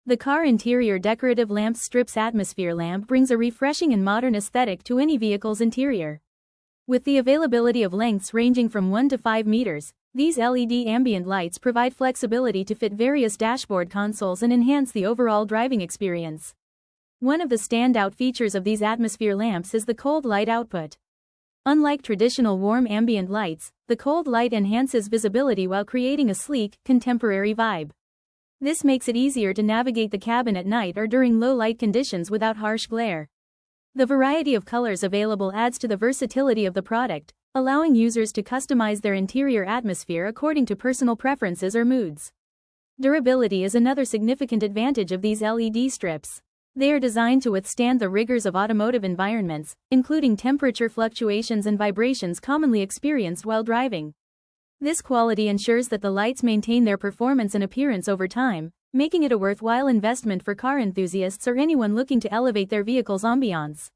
The car interior decorative lamp strips atmosphere lamp brings a refreshing and modern aesthetic to any vehicle's interior. With the availability of lengths ranging from 1 to 5 meters, these LED ambient lights provide flexibility to fit various dashboard consoles and enhance the overall driving experience. One of the standout features of these atmosphere lamps is the cold light output. Unlike traditional warm ambient lights, the cold light enhances visibility while creating a sleek, contemporary vibe. This makes it easier to navigate the cabin at night or during low light conditions without harsh glare. The variety of colors available adds to the versatility of the product, allowing users to customize their interior atmosphere according to personal preferences or moods. Durability is another significant advantage of these LED strips. They are designed to withstand the rigors of automotive environments, including temperature fluctuations and vibrations commonly experienced while driving. This quality ensures that the lights maintain their performance and appearance over time, making it a worthwhile investment for car enthusiasts or anyone looking to elevate their vehicle's ambiance.